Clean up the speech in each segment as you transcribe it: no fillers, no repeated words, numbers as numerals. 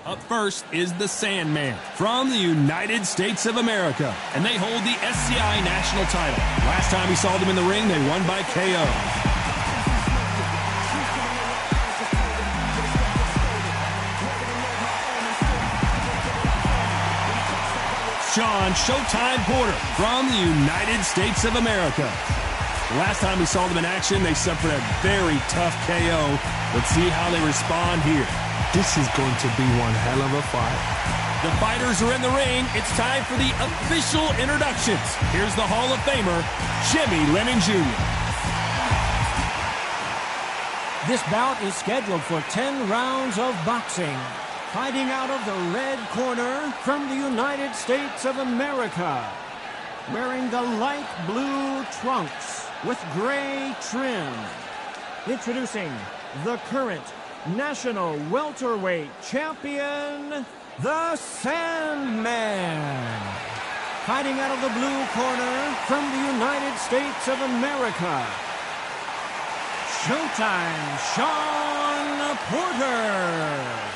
Up first is the Sandman from the United States of America, and they hold the SCI national title. Last time we saw them in the ring, they won by KO. Sean Showtime Porter from the United States of America. The last time we saw them in action, they suffered a very tough KO. Let's see how they respond here. This is going to be one hell of a fight. The fighters are in the ring. It's time for the official introductions. Here's the Hall of Famer, Jimmy Lennon Jr. This bout is scheduled for 10 rounds of boxing. Fighting out of the red corner from the United States of America. Wearing the light blue trunks with gray trim. Introducing the current national welterweight champion, the Sandman. Fighting out of the blue corner from the United States of America, Showtime Sean Porter.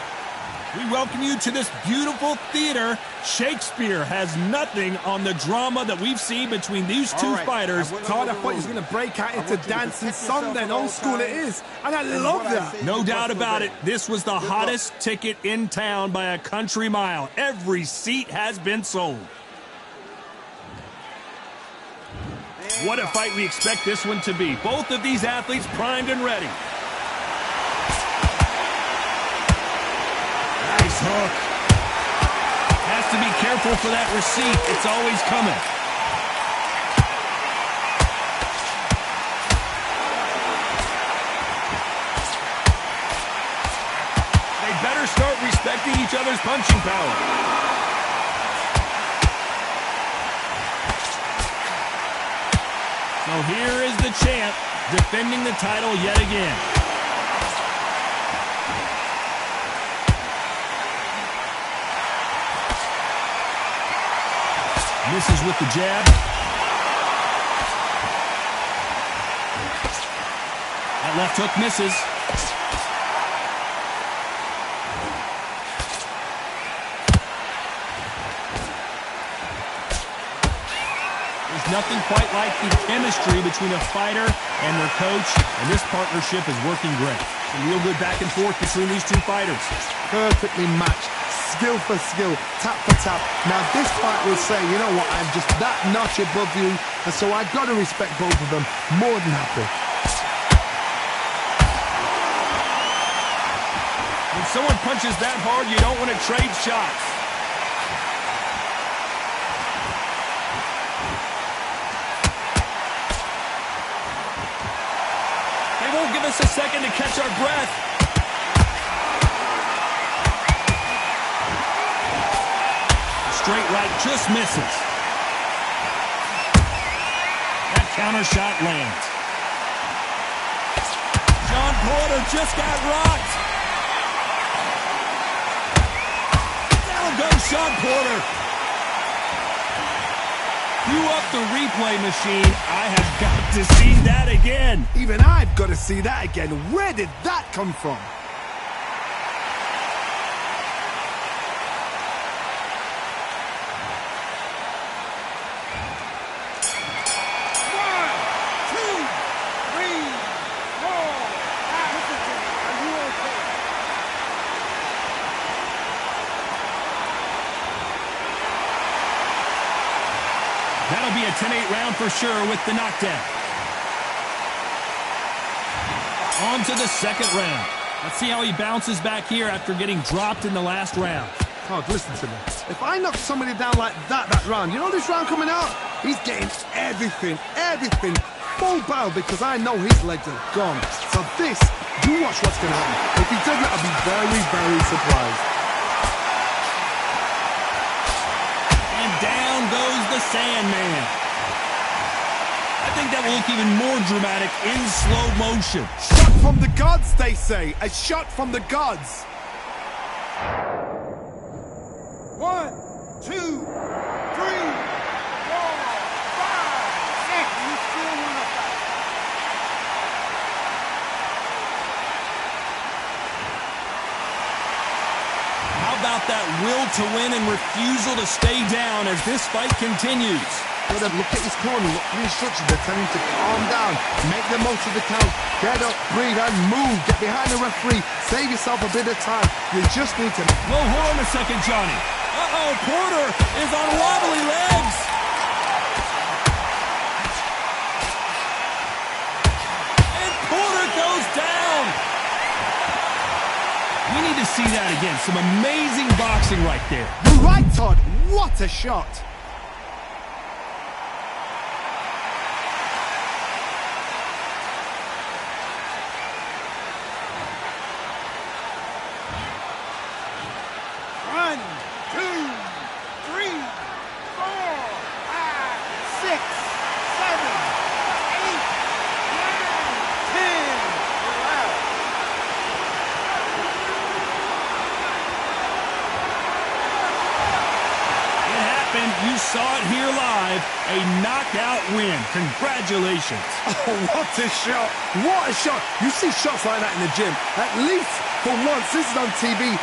We welcome you to this beautiful theater. Shakespeare has nothing on the drama that we've seen between these two fighters. Todd, I thought he was going to break out into dancing song then. Old school it is. And I love that. No doubt about it. This was the hottest ticket in town by a country mile. Every seat has been sold. What a fight we expect this one to be. Both of these athletes primed and ready. Nice hook. Has to be careful for that receipt. It's always coming. They better start respecting each other's punching power. So here is the champ defending the title yet again. Misses with the jab. That left hook misses. There's nothing quite like the chemistry between a fighter and their coach, and this partnership is working great. Some real good back and forth between these two fighters. Perfectly matched. Skill for skill, tap for tap. Now this fight will say, you know what, I'm just that notch above you, and so I've got to respect both of them. More than happy. When someone punches that hard, you don't want to trade shots. They won't give us a second to catch our breath. Straight right just misses. That counter shot lands. Sean Porter just got rocked. Down goes Sean Porter. Cue up the replay machine. I have got to see that again. Even I've got to see that again. Where did that come from? That'll be a 10-8 round for sure with the knockdown. On to the second round. Let's see how he bounces back here after getting dropped in the last round. Oh, listen to me. If I knock somebody down like that round, you know this round coming out? He's getting everything, full battle, because I know his legs are gone. So this, you watch what's going to happen. If he doesn't, I'll be very, very surprised. Down goes the Sandman. I think that will look even more dramatic in slow motion. Shot from the gods, they say. A shot from the gods. 1, 2, 3, 4, 5, 6. You still want to fight? How about that will to win and refusal to stay down as this fight continues. Look at his corner, look at the instructions. They're telling him to calm down, make the most of the count, get up, breathe, and move. Get behind the referee, save yourself a bit of time. You just need to... Whoa, hold on a second, Johnny. Uh-oh, Porter is on wobbly legs. And Porter goes down. We need to see that again. Some amazing boxing right there. You're right, Todd. What a shot. You saw it here live, a knockout win. Congratulations. Oh, what a shot. What a shot. You see shots like that in the gym. At least for once, this is on TV.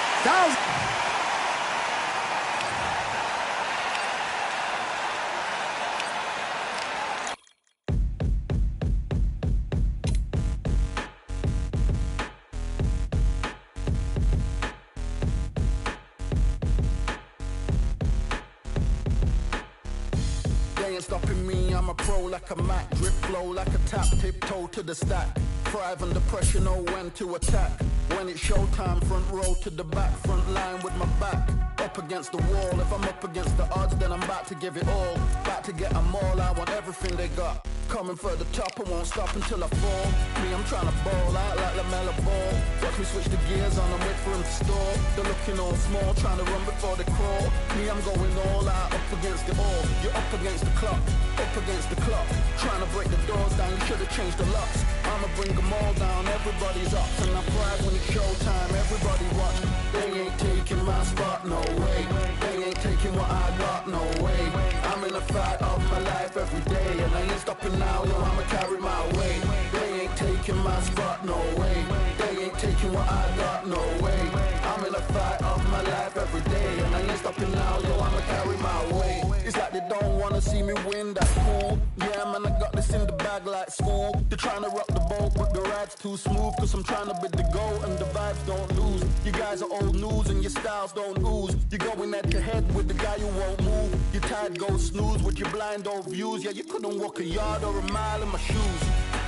They ain't stopping me, I'm a pro like a Mac. Drip flow like a tap, tiptoe to the stack. Thrive under pressure, know when to attack. When it's showtime, front row to the back. Front line with my back up against the wall. If I'm up against the odds, then I'm about to give it all. About to get them all, I want everything they got. Coming for the top, I won't stop until I fall. Me, I'm trying to ball out like LaMelo Ball. Watch me switch the gears on and wait for him to stall. They're looking all small, trying to run before they crawl. Me, I'm going all out, up against it all. You're up against the clock, up against the clock. Trying to break the doors down, you should've changed the locks. I'ma bring them all down, everybody's up. And I pride when it's showtime, everybody watch. They ain't taking my spot, no way. They ain't taking what I got, no way. I'm in a fight of my life every day, and I ain't stopping now, yo, I'ma carry my weight. They ain't taking my spot, no way. They ain't taking what I got, no way. I'm in a fight of my life every day, and I ain't stopping now, yo, I'ma carry my weight. It's like they don't wanna see me win, that's cool. Yeah, man, I got this in the bag like school. They're trying to rock the boat, but the ride's too smooth. Cause I'm trying to bid the goal, and the vibes don't lose. You guys are old news, and your styles don't ooze. You're going head to head with the guy who won't move. Your tide goes snooze with your blind old views. Yeah, you couldn't walk a yard or a mile in my shoes.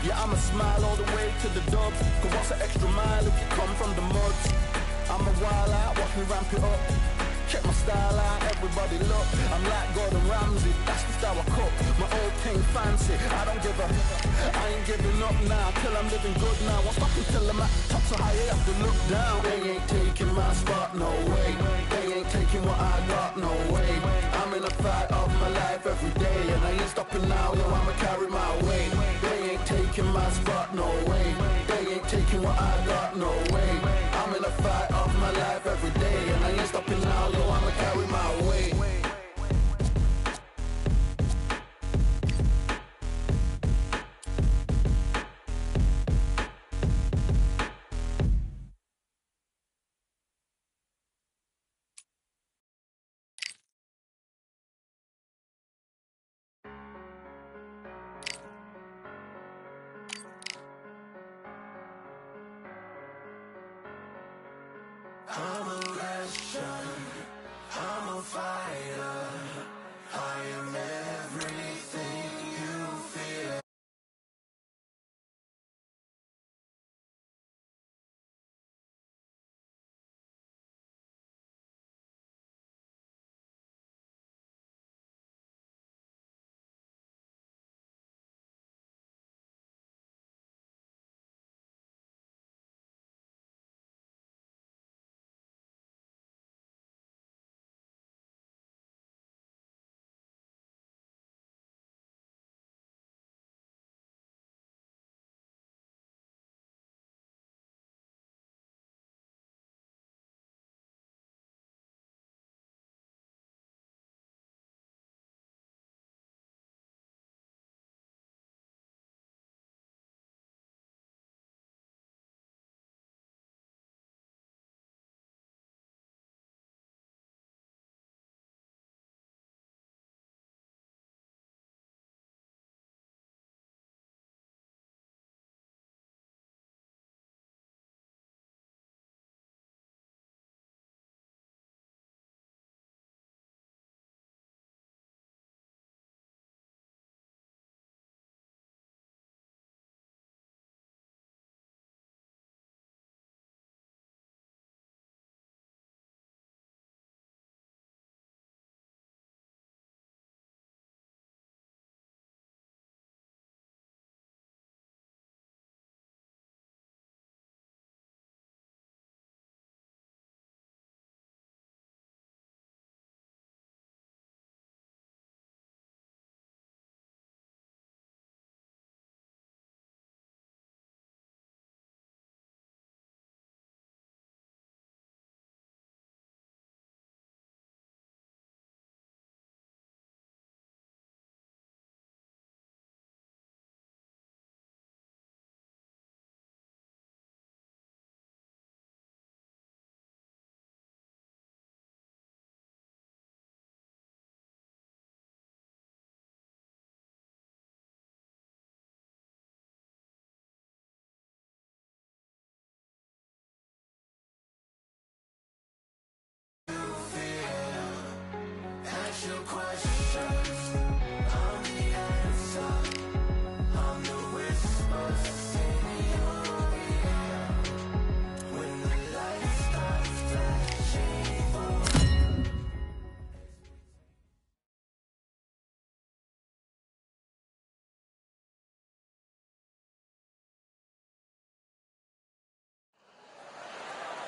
Yeah, I'ma smile all the way to the dubs. Cause what's an extra mile if you come from the muds? I'm a wild out, watch me ramp it up. Check my style out, everybody look. I'm like Gordon Ramsay, that's the style I cook. My old thing fancy, I don't give a... I ain't giving up now, till I'm living good now. Won't stop until I'm at the top, so high I have to look down. They ain't taking my spot, no way. They ain't taking what I got, no way. I'm in a fight of my life every day, and I ain't stopping now, yo, I'ma carry my weight. They ain't taking my spot, no way. They ain't taking what I got, no way. I'm in a fight of my life every day, and I ain't stopping now, yo, I'ma carry my weight. I'm a Russian, I'm a fighter, I am everything you fear.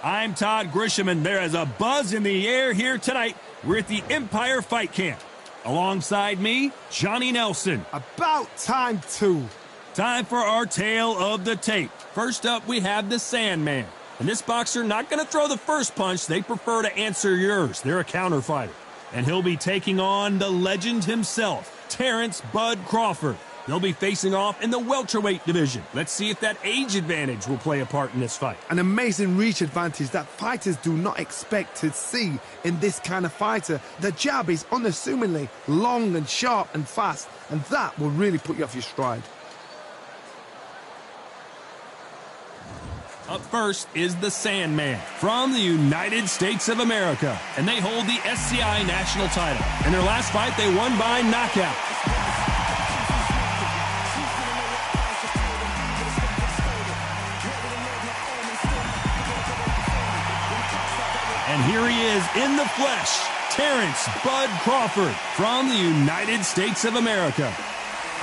I'm Todd Grisham, and there is a buzz in the air here tonight. We're at the Empire Fight Camp. Alongside me, Johnny Nelson. About time, too. Time for our tale of the tape. First up, we have the Sandman. And this boxer not going to throw the first punch. They prefer to answer yours. They're a counter fighter. And he'll be taking on the legend himself, Terrence Bud Crawford. They'll be facing off in the welterweight division. Let's see if that age advantage will play a part in this fight. An amazing reach advantage that fighters do not expect to see in this kind of fighter. The jab is unassumingly long and sharp and fast, and that will really put you off your stride. Up first is the Sandman from the United States of America. And they hold the SCI national title. In their last fight, they won by knockout. And here he is in the flesh, Terrence Bud Crawford from the United States of America.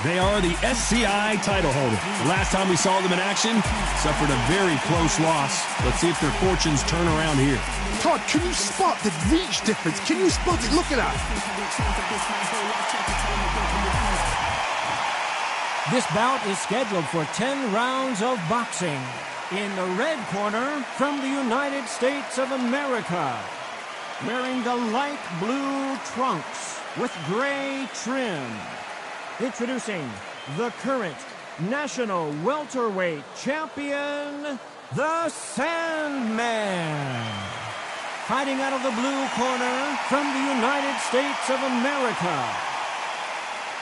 They are the SCI title holder. The last time we saw them in action, suffered a very close loss. Let's see if their fortunes turn around here. Todd, can you spot the reach difference? Can you spot it? Look at that. This bout is scheduled for 10 rounds of boxing. In the red corner, from the United States of America, wearing the light blue trunks with gray trim. Introducing the current national welterweight champion, the Sandman. Fighting out of the blue corner from the United States of America,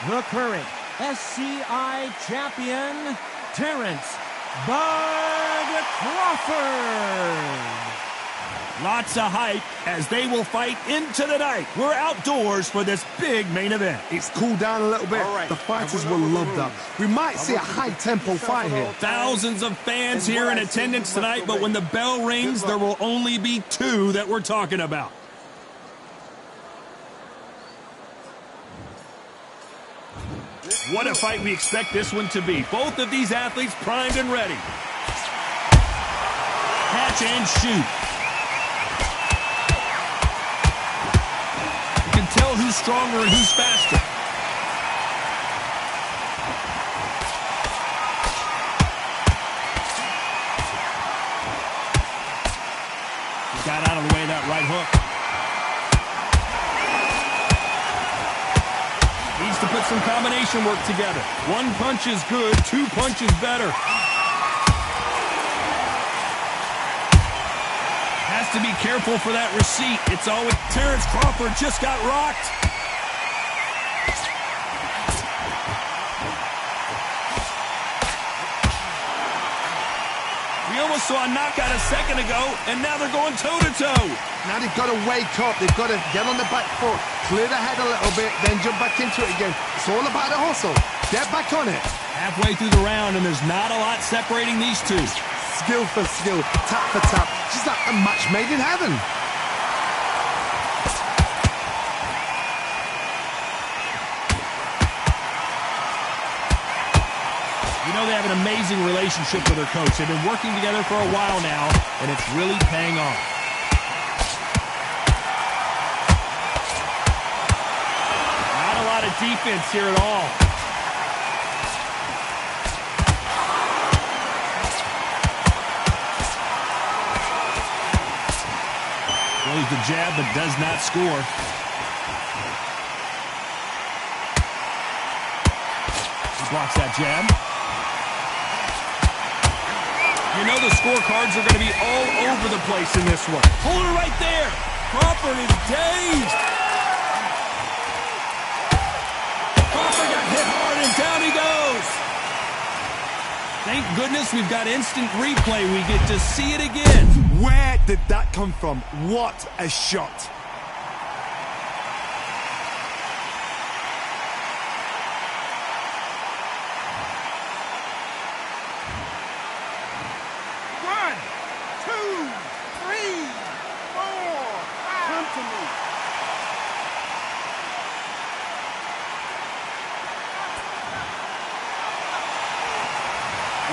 the current SCI champion, Terrence Bud Crawford. Lots of hype as they will fight into the night. We're outdoors for this big main event. It's cooled down a little bit. Right. The fighters will love that. We might see a high-tempo fight here. Thousands of fans here in attendance tonight, but when the bell rings, there will only be two that we're talking about. What a fight we expect this one to be. Both of these athletes primed and ready. Catch and shoot. Tell who's stronger and who's faster. He got out of the way of that right hook. Needs to put some combination work together. One punch is good, two punches better. Has to be careful for that receipt. It's always Terrence Crawford just got rocked. We almost saw a knockout a second ago, and now they're going toe-to-toe. Now they've got to wake up. They've got to get on the back foot, clear the head a little bit, then jump back into it again. It's all about the hustle. Get back on it. Halfway through the round, and there's not a lot separating these two. Skill for skill, tap for tap. Just like a match made in heaven. You know they have an amazing relationship with their coach. They've been working together for a while now, and it's really paying off. Not a lot of defense here at all. Throws the jab, but does not score. He blocks that jab. You know the scorecards are going to be all over the place in this one. Hold it right there. Crawford is dazed. Crawford got hit hard, and down he goes. Thank goodness we've got instant replay. We get to see it again. Where did that come from? What a shot. One, two, three, four, five. Come to me.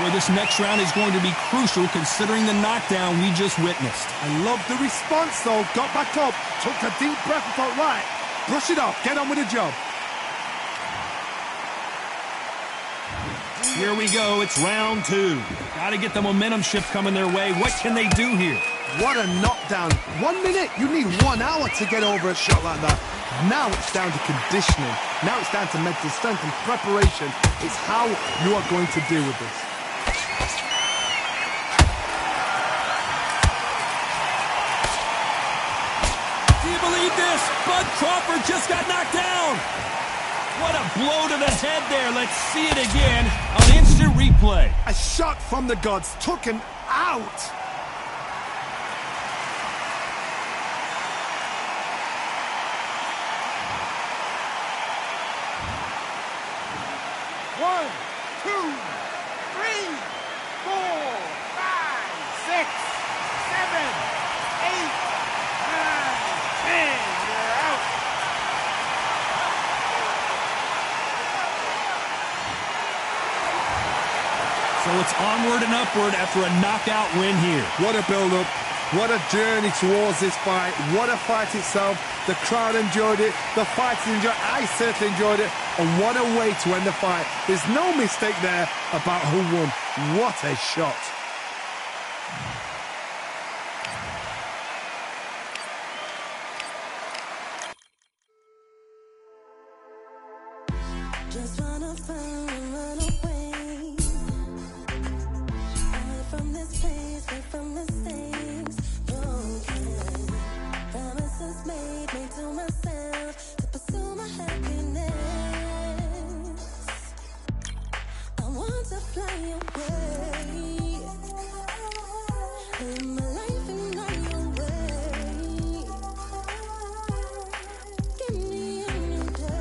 Well, this next round is going to be crucial considering the knockdown we just witnessed. I love the response, though. Got back up, took a deep breath and thought, right, brush it off, get on with the job. Here we go. It's round 2. Got to get the momentum shift coming their way. What can they do here? What a knockdown. 1 minute, you need 1 hour to get over a shot like that. Now it's down to conditioning. Now it's down to mental strength and preparation. It's how you are going to deal with this. Do you believe this? Bud Crawford just got knocked down. What a blow to the head there. Let's see it again on instant replay. A shot from the gods took him out. One, two, three, 4, 5, 6, 7, 8, 9, 10. You're out. So it's onward and upward after a knockout win here. What a build-up. What a journey towards this fight. What a fight itself. The crowd enjoyed it. The fighters enjoyed it. I certainly enjoyed it. And what a way to end the fight. There's no mistake there about who won. What a shot. Just wanna find and run away. Away from this place, away from mistakes. Broken promises made to myself to pursue my happiness. I want to fly away. Live my life and run away. Give me a new day.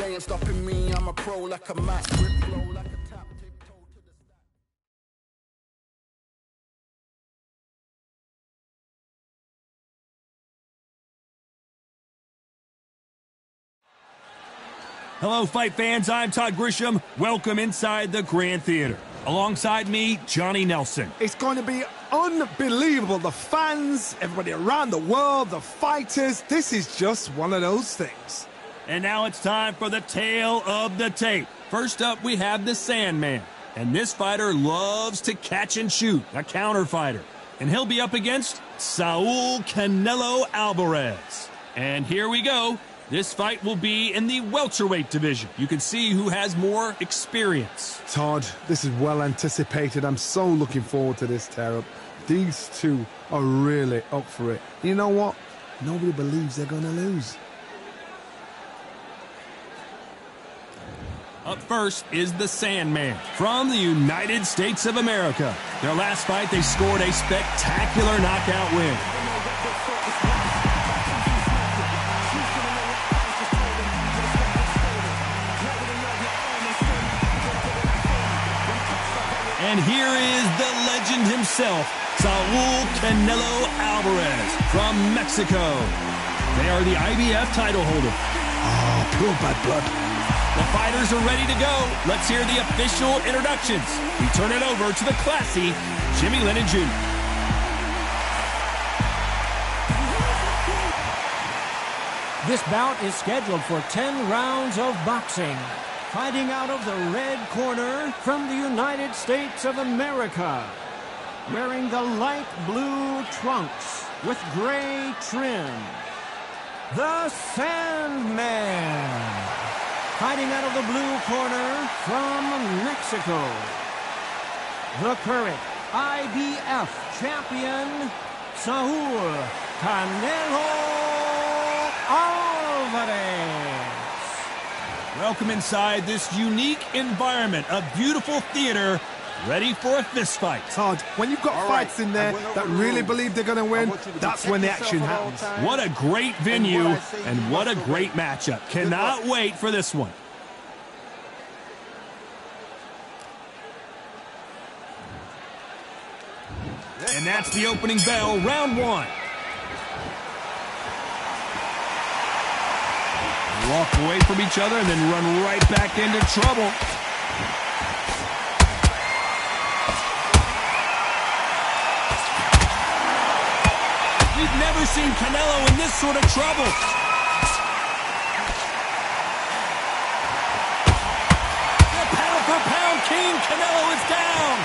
They ain't stopping me, I'm a pro like a Mac. Grip flow like a tap, tiptoe to the stack. Hello, fight fans. I'm Todd Grisham. Welcome inside the Grand Theater. Alongside me, Johnny Nelson. It's going to be unbelievable. The fans, everybody around the world, the fighters. This is just one of those things. And now it's time for the tale of the tape. First up, we have the Sandman. And this fighter loves to catch and shoot, a counter fighter. And he'll be up against Saul Canelo Alvarez. And here we go. This fight will be in the welterweight division. You can see who has more experience. Todd, this is well anticipated. I'm so looking forward to this tear-up. These two are really up for it. You know what? Nobody believes they're going to lose. Up first is the Sandman from the United States of America. Their last fight, they scored a spectacular knockout win. And here is the legend himself, Saul Canelo Alvarez from Mexico. They are the IBF title holder. Oh, pure bad blood. The fighters are ready to go. Let's hear the official introductions. We turn it over to the classy Jimmy Lennon Jr. This bout is scheduled for 10 rounds of boxing. Fighting out of the red corner from the United States of America. Wearing the light blue trunks with gray trim. The Sandman. Fighting out of the blue corner from Mexico. The current IBF champion, Saul Canelo Alvarez. Welcome inside this unique environment, a beautiful theater, ready for a fist fight. Todd, when you've got fights in there that really believe they're going to win, that's when the action happens. What a great venue and what a great matchup. Cannot wait for this one. And that's the opening bell, round one. Walk away from each other and then run right back into trouble. We've never seen Canelo in this sort of trouble. The pound-for-pound king, Canelo is down.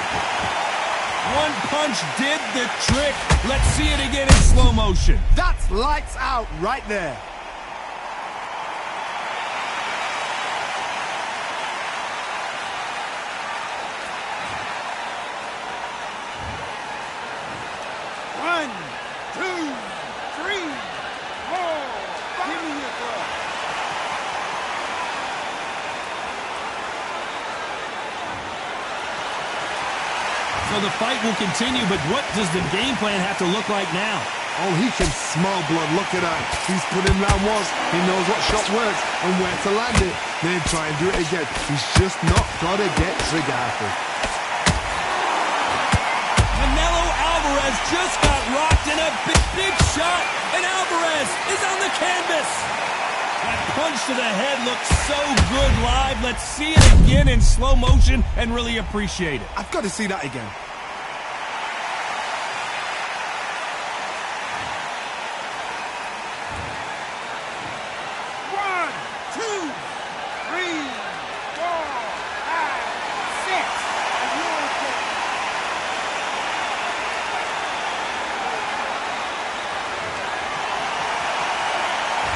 One punch did the trick. Let's see it again in slow motion. That's lights out right there. So the fight will continue, but what does the game plan have to look like now? Oh, he can smell blood. Look at that. He's put in round once. He knows what shot works and where to land it. Then try and do it again. He's just not got to get trigger happy. Canelo Alvarez just got rocked in a big shot, and Alvarez is on the canvas. That punch to the head looks so good live. Let's see it again in slow motion and really appreciate it. I've got to see that again.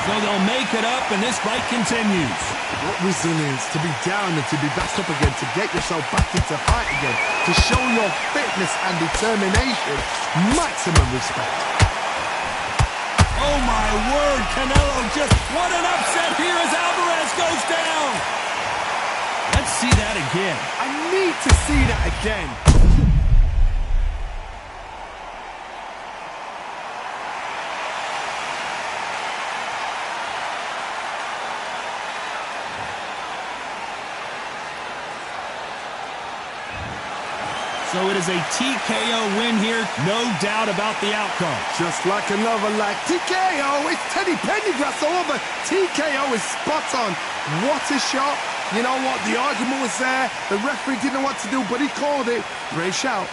So they'll make it up, and this fight continues. What resilience to be down and to be backed up again, to get yourself back into fight again, to show your fitness and determination. Maximum respect. Oh, my word, Canelo just, what an upset here as Alvarez goes down. Let's see that again. I need to see that again. So it is a TKO win here, no doubt about the outcome. Just like another like TKO, it's Teddy Pendergrass all over. TKO is spot on. What a shot. You know what, the argument was there. The referee didn't know what to do, but he called it. Great shout.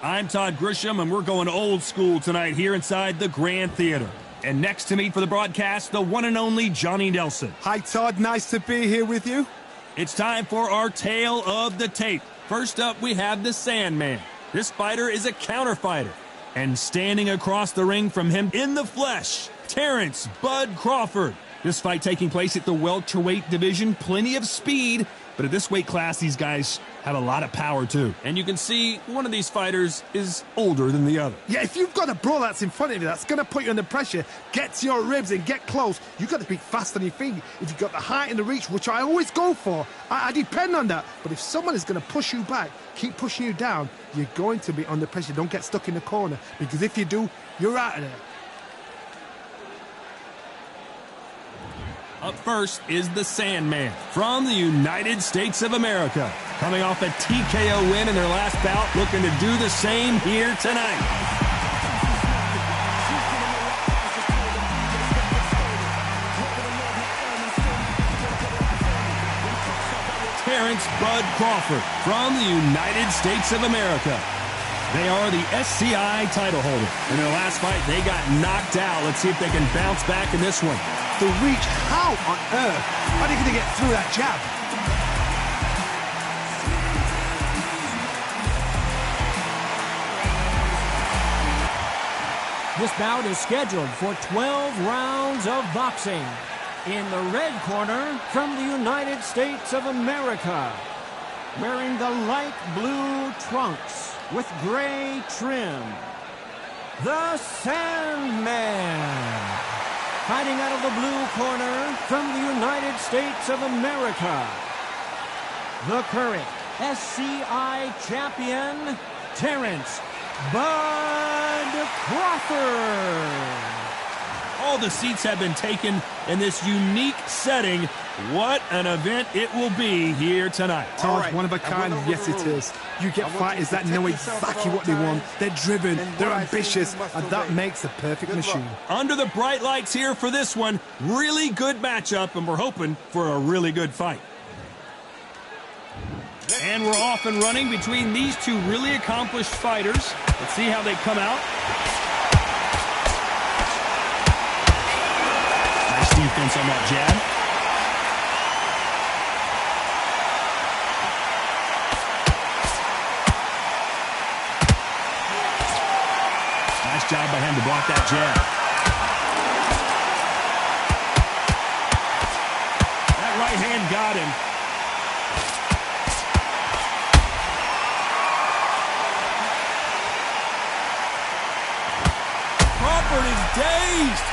I'm Todd Grisham, and we're going old school tonight here inside the Grand Theater. And next to me for the broadcast, the one and only Johnny Nelson. Hi, Todd. Nice to be here with you. It's time for our tale of the tape. First up, we have the Sandman. This fighter is a counter fighter. And standing across the ring from him in the flesh, Terrence Bud Crawford. This fight taking place at the welterweight division, plenty of speed, But at this weight class, these guys have a lot of power, too. And you can see one of these fighters is older than the other. Yeah, if you've got a bro that's in front of you that's going to put you under pressure, get to your ribs and get close, you've got to be fast on your feet. If you've got the height and the reach, which I always go for, I depend on that. But if someone is going to push you back, keep pushing you down, you're going to be under pressure. Don't get stuck in the corner, because if you do, you're out of there. Up first is the Sandman from the United States of America. Coming off a TKO win in their last bout, looking to do the same here tonight. Terrence Bud Crawford from the United States of America. They are the SCI title holder. In their last fight, they got knocked out. Let's see if they can bounce back in this one. The reach, how on earth are they going to get through that jab? This bout is scheduled for 12 rounds of boxing. In the red corner, from the United States of America, wearing the light blue trunks with gray trim, the Sandman. Fighting out of the blue corner, from the United States of America, the current SCI champion, Terrence Bud Crawford. All the seats have been taken in this unique setting. What an event it will be here tonight. Taj, one of a kind, yes it is. You get fighters that know exactly what they want. They're driven, they're ambitious, and that makes a perfect machine. Under the bright lights here for this one, really good matchup, and we're hoping for a really good fight. And we're off and running between these two really accomplished fighters. Let's see how they come out. Nice defense on that jab. Nice job by him to block that jab. That right hand got him. Crawford is dazed.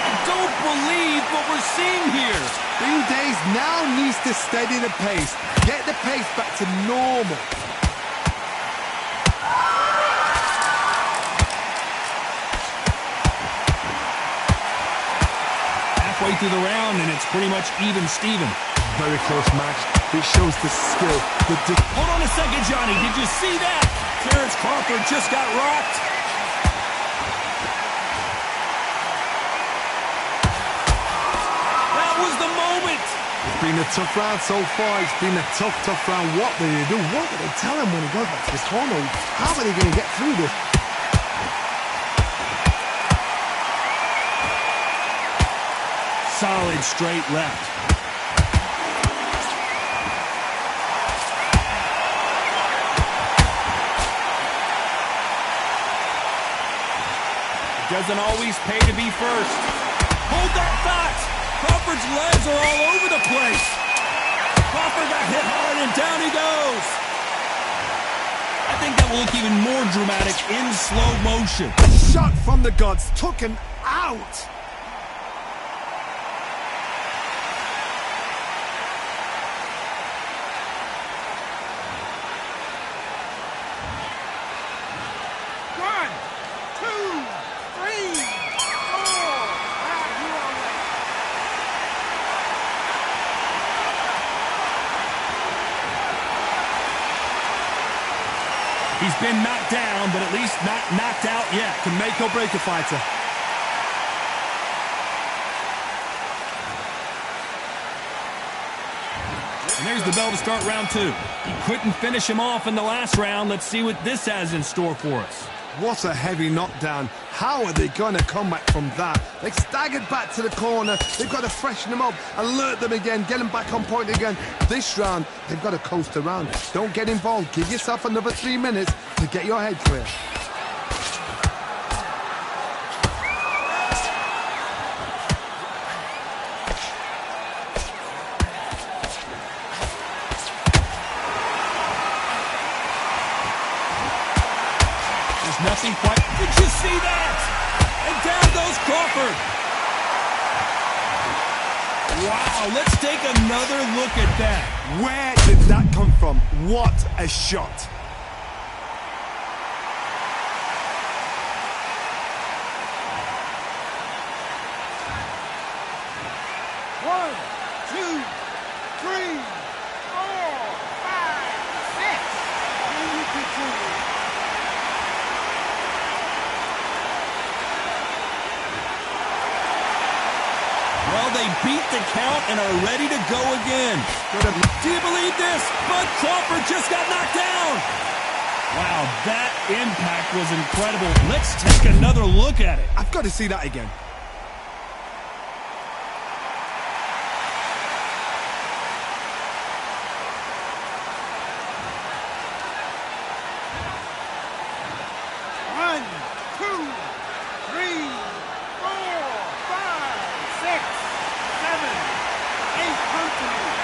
I don't believe what we're seeing here. Being dazed now needs to steady the pace. Get the pace back to normal. Halfway through the round, and it's pretty much even Steven. Very close match. It shows the skill. Hold on a second, Johnny. Did you see that? Terrence Crawford just got rocked. That was the moment. It's been a tough round so far. It's been a tough round. What will they do? What will they tell him when he goes back to his corner? How are they going to get through this? Solid straight left. Doesn't always pay to be first. Hold that thought. Crawford's legs are all over the place. Crawford got hit hard and down he goes. I think that will look even more dramatic in slow motion. Shot from the gods. Took him out. He's been knocked down, but at least not knocked out yet. Can make or break a fighter. And there's the bell to start round two. He couldn't finish him off in the last round. Let's see what this has in store for us. What a heavy knockdown. How are they going to come back from that? They staggered back to the corner. They've got to freshen them up, alert them again, get them back on point again. This round, they've got to coast around. Don't get involved. Give yourself another 3 minutes to get your head clear. nothing quite. Did you see that? And down goes Crawford. Wow, let's take another look at that. Where did that come from? What a shot. One, two, three, four, five, six. And you continue. Well, they beat the count and are ready to go again. Do you believe this? Bud Crawford just got knocked down. Wow, that impact was incredible. Let's take another look at it. I've got to see that again. One, two, three, four, five, six, seven, eight. Continue.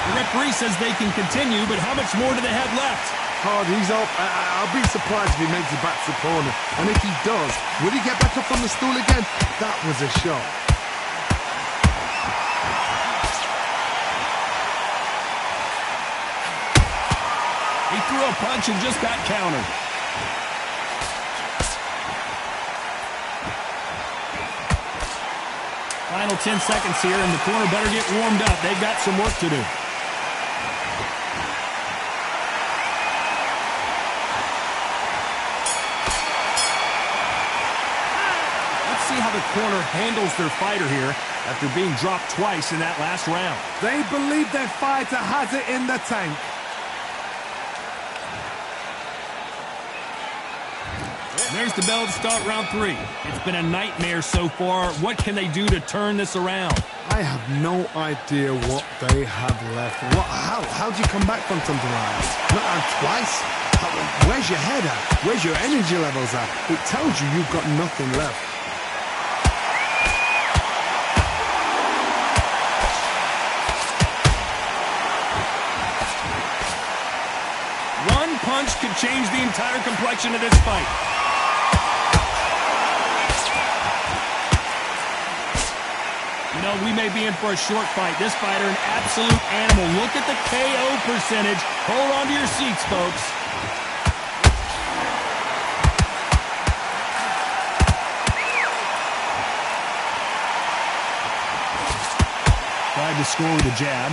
The referee says they can continue, but how much more do they have left? Hard, he's up. I'll be surprised if he makes it back to the corner. And if he does, will he get back up on the stool again? That was a shot. He threw a punch and just got countered. Final 10 seconds here, and the corner better get warmed up. They've got some work to do. Let's see how the corner handles their fighter here after being dropped twice in that last round. They believe their fighter has it in the tank. There's the bell to start round 3. It's been a nightmare so far. What can they do to turn this around? I have no idea what they have left. How do you come back from something like that? Not out twice? Where's your head at? Where's your energy levels at? It tells you you've got nothing left. One punch could change the entire complexion of this fight. You know, we may be in for a short fight. This fighter, an absolute animal. Look at the KO percentage. Hold on to your seats, folks. Tried to score with a jab.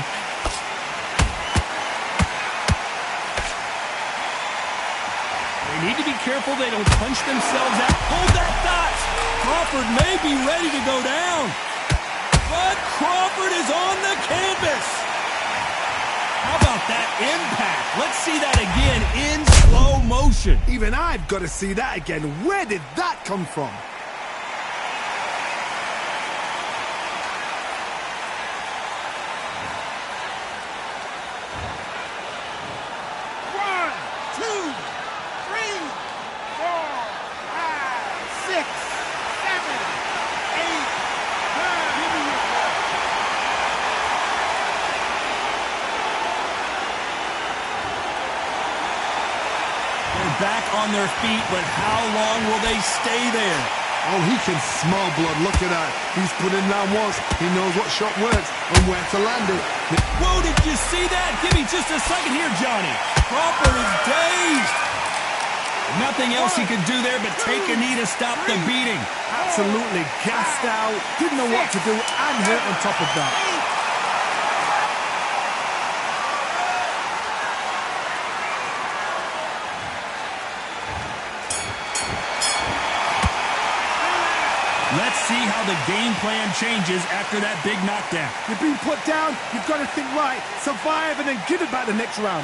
They need to be careful they don't punch themselves out. Hold that thought. Crawford may be ready to go down. But Crawford is on the canvas. How about that impact? Let's see that again in slow motion. Even I've got to see that again. Where did that come from? One, two, three, four, five, six, seven, eight, nine. Give me your ball. They're back on their feet, but how long will they stay there? Oh, he can smell blood. Look at that. He's put in down once. He knows what shot works and where to land it. Whoa, did you see that? Give me just a second here, Johnny. Crawford is dazed. Nothing else he could do there but take a knee to stop the beating. Absolutely gassed out. Didn't know what to do and hurt on top of that. Let's see how the game plan changes after that big knockdown. You've been put down. You've got to think right, survive, and then give it back the next round.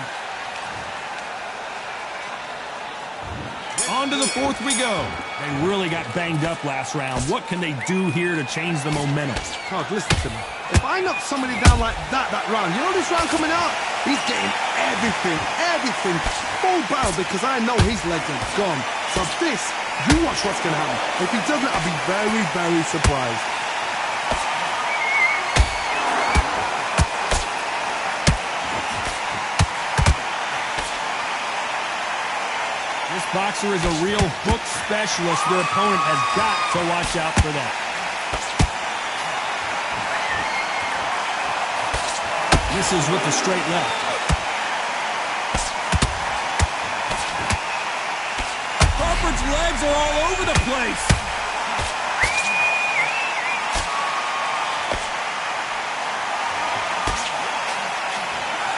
On to the fourth we go. They really got banged up last round. What can they do here to change the momentum? God, listen to me. If I knock somebody down like that round, you know this round coming out? He's getting everything full barrel because I know his legs are gone. So this, you watch what's going to happen. If he doesn't, I'll be very surprised. This boxer is a real book specialist. Their opponent has got to watch out for that. Misses with the straight left. Crawford's legs are all over the place.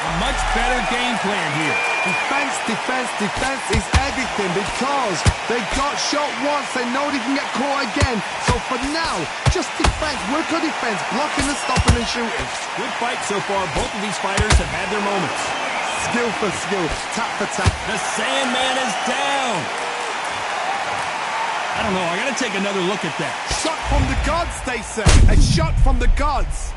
A much better game plan here. Defense, defense, defense is everything because they got shot once, they know they can get caught again. So for now, just defense, work on defense, blocking and stopping and shooting. Good fight so far. Both of these fighters have had their moments. Skill for skill, tap for tap. The Sandman is down. I don't know, I gotta take another look at that. Shot from the gods, they say. A shot from the gods.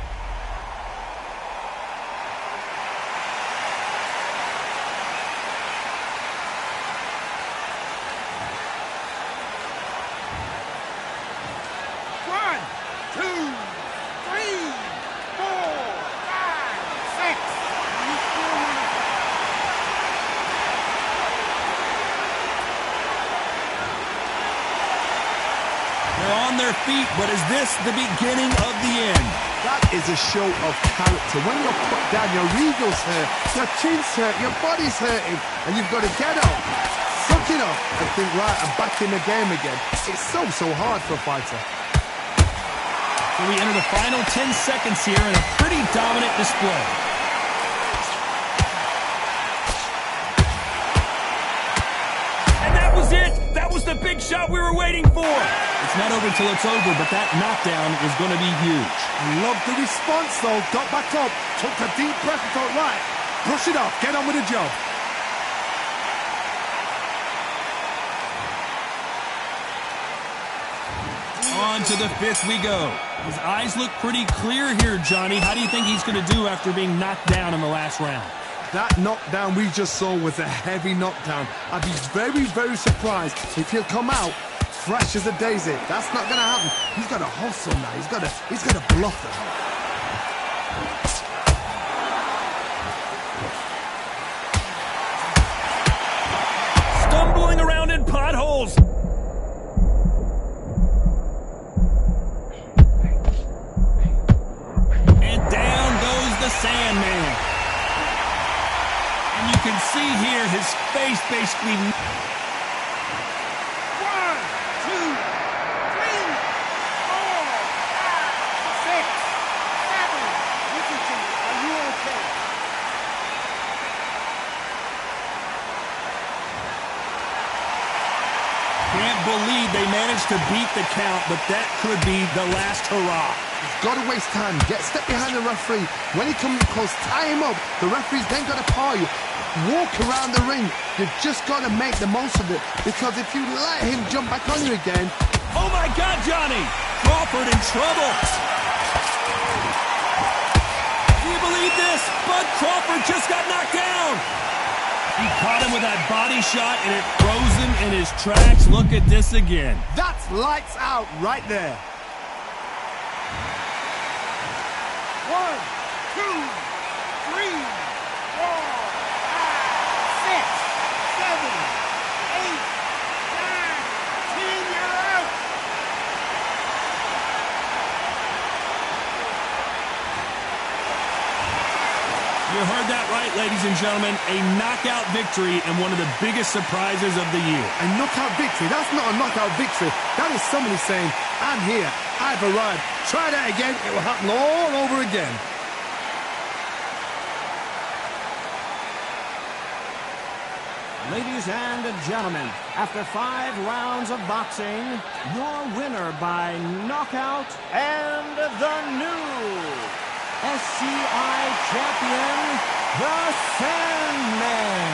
On their feet, but is this the beginning of the end? That is a show of character. When you're put down, your ego's hurt, your chin's hurt, your body's hurting, and you've got to get up, suck it up, and think, right, I'm back in the game again. It's so hard for a fighter. So we enter the final 10 seconds here in a pretty dominant display. And that was it! That was the big shot we were waiting for! It's not over until it's over, but that knockdown is going to be huge. Love the response, though. Got back up, took a deep breath and thought, right, brush it off, get on with the job. On to the fifth we go. His eyes look pretty clear here, Johnny. How do you think he's going to do after being knocked down in the last round? That knockdown we just saw was a heavy knockdown. I'd be very surprised if he'll come out fresh as a daisy. That's not going to happen. He's got to hustle now. He's got to bluff him. Stumbling around in potholes. And down goes the Sandman. And you can see here his face basically... 'Can't believe they managed to beat the count, but that could be the last hurrah. He's got to waste time. Step behind the referee. When he comes close, tie him up. The referee's then got to paw you. Walk around the ring. You've just got to make the most of it. Because if you let him jump back on you again... Oh my God, Johnny! Crawford in trouble. Do you believe this? Bud Crawford just got knocked down. He caught him with that body shot, and it froze him in his tracks. Look at this again. That's lights out right there. 1, 2, 3, 4, 5, 6, 7, 8, 9, 10. You're out. You heard that right, ladies and gentlemen. A knockout victory and one of the biggest surprises of the year. A knockout victory? That's not a knockout victory. That is somebody saying, I'm here, I've arrived. Try that again, it will happen all over again. Ladies and gentlemen, after 5 rounds of boxing, your winner by knockout and the new SCI champion, the Sandman.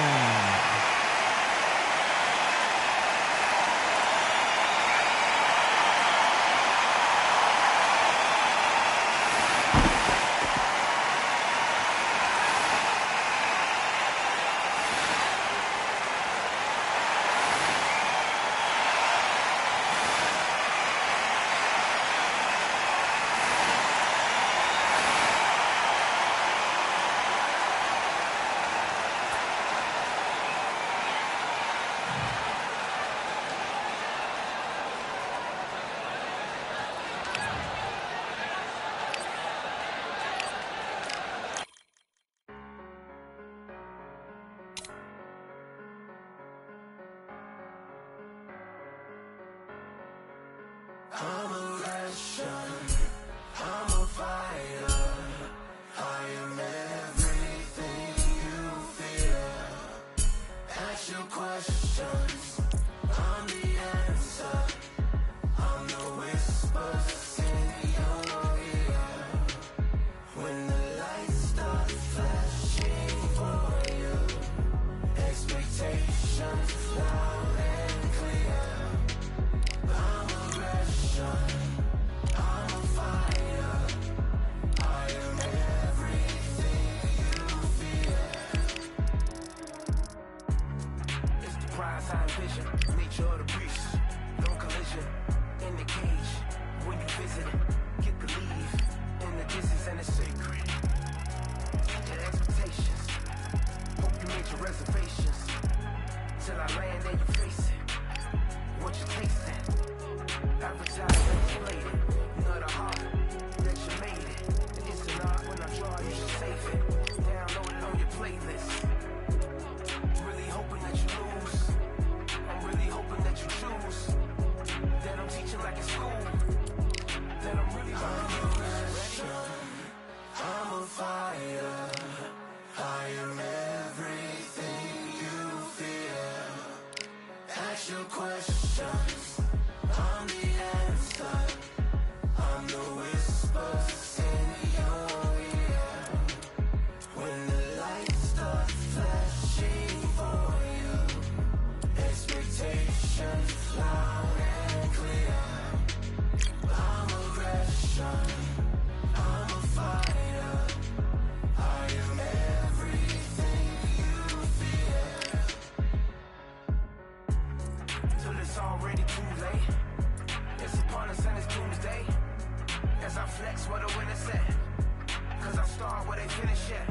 As I flex where the winners at. Cause I start where they finish at.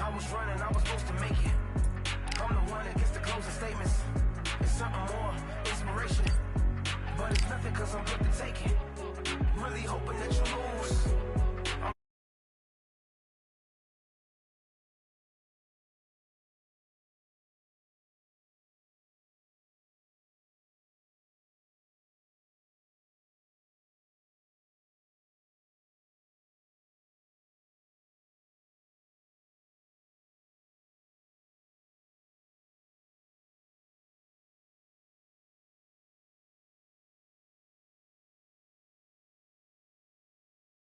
I was running, I was supposed to make it. I'm the one that gets the closing statements. It's something more, inspiration. But it's nothing cause I'm good to take it.